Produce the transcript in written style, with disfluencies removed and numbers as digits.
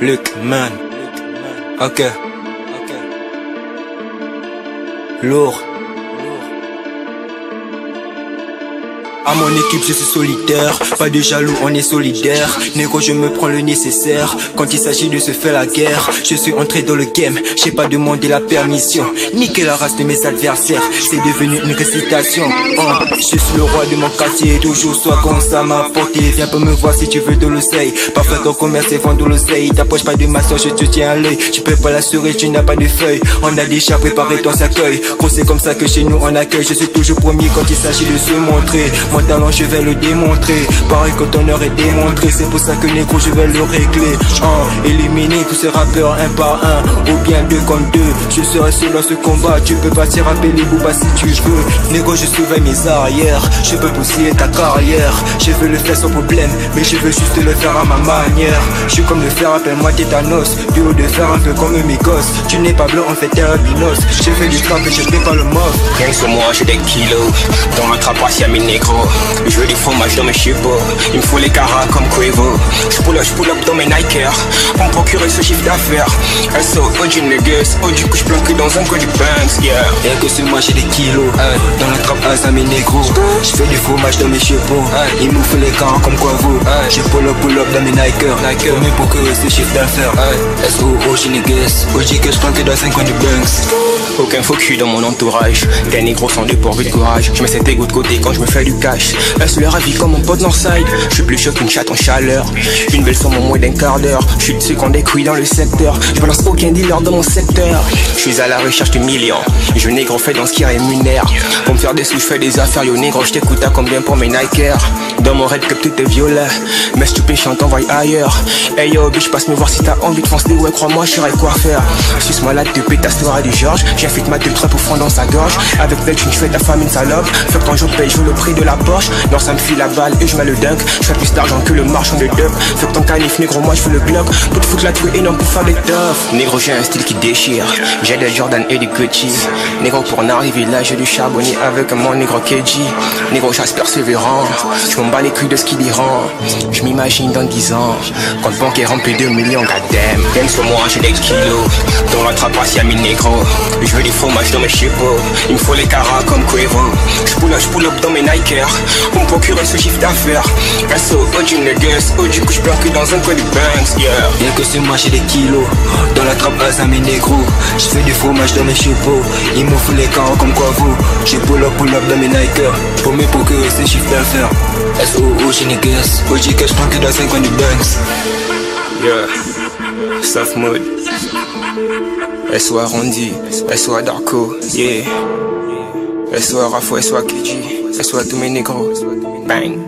Luke, man. Ok. Lourd. À mon équipe je suis solitaire, pas de jaloux, on est solidaire. Négro je me prends le nécessaire, quand il s'agit de se faire la guerre. Je suis entré dans le game, j'ai pas demandé la permission. Niquer la race de mes adversaires, c'est devenu une récitation. Je suis le roi de mon quartier, toujours soit comme ça m'a porté. Viens pas me voir si tu veux de l'oseille, parfois ton commerce est vendre de l'oseille. T'approches pas de ma soeur, je te tiens à l'œil. Tu peux pas l'assurer, tu n'as pas de feuilles. On a déjà préparé ton cercueil, gros c'est comme ça que chez nous on accueille. Je suis toujours premier quand il s'agit de se montrer. Mon talent je vais le démontrer, pareil que ton heure est démontré. C'est pour ça que négro je vais le régler. Éliminer tous ces rappeurs un par un, ou bien deux comme deux. Je serai seul dans ce combat, tu peux pas t'y rappeler Booba si tu veux. Négro je surveille mes arrières, je peux pousser ta carrière. Je veux le faire sans problème, mais je veux juste le faire à ma manière. Je suis comme le fer, appelle-moi tétanos. Du haut de fer un peu comme mes gosses. Tu n'es pas blanc, on fait terre albinos. Je fais du trap et je fais pas le mof. Rien que sur moi j'ai des kilos, dans ma trapasse y'a mes négros. Je veux du fromage dans mes chevaux, il me faut les caras comme Quavo. Je pull up dans mes Nike pour me procurer ce chiffre d'affaires. SO, OG niggas, du coup je planque dans un coin du Banks, yeah. Rien que sur moi j'ai des kilos, dans la trappe à mes négros. Je fais du fromage dans mes chevaux, il me faut les caras comme Quavo. Je pull up dans mes Nike pour me procurer ce chiffre d'affaires. SO, OG niggas, que je planque dans un coin du Banks. Aucun faux cul dans mon entourage, des négros sont dépourvus de courage. Je mets cet égo de côté quand je me fais du cash. Est-ce le ravi comme mon pote Northside? Je suis plus chaud qu'une chatte en chaleur. Une belle somme en moins d'un quart d'heure. Je suis dessus quand des couilles dans le secteur. Je balance aucun dealer dans mon secteur. Je suis à la recherche de millions. Je négro fais dans ce qui rémunère. Pour me faire des sous, je fais des affaires. Yo négro, je t'écoute à combien pour mes Nike. Dans mon red cup tout est violet, mais si tu pêches on t'envoie ailleurs. Hey yo bitch, passe me voir si t'as envie de foncer. Ouais crois-moi, je saurais quoi faire. Suce-moi la te ta soirée du Georges. J'ai fait ma deux trappes au fond dans sa gorge. Avec Vetch, je fais ta femme une salope. Fait que quand je paye, je veux le prix de la Porsche. Non ça me file la balle et je mets le dunk. Je fais plus d'argent que le marchand de dub. Fait que ton canif négro, moi je fais le bloc. Pour te foutre la tuer et non pour faire des toughs. Négro j'ai un style qui déchire. J'ai des Jordan et des Gucci. Négro pour en arriver là j'ai du charbonnier avec mon négro KG. Négro chasse persévérant. Je m'en bats les couilles de ce qui dérend. Je m'imagine dans 10 ans quand le banque est rempli de millions, goddamn. Même sur moi j'ai des kilos, dans la trapasse y'a mes négros. Je veux du fromage dans mes chevaux, il me faut les caras comme Quavo. Je pull up dans mes Nike pour me procurer ce chiffre d'affaires. SO, OG niggas, du coup je planque dans un coin du Banks, yeah. Rien que sur moi j'ai des kilos, dans la trappe à mes négros. Je fais du fromage dans mes chevaux, il me faut les caras comme Quavo. Je pull up dans mes Nike pour me procurer ce chiffre d'affaires. SO, OG niggas, que je planque dans un coin du Banks. Yeah, soft mode. SO Randy, SO Darko, yeah. SO Rafo, SO KG, SO tous mes négros, bang.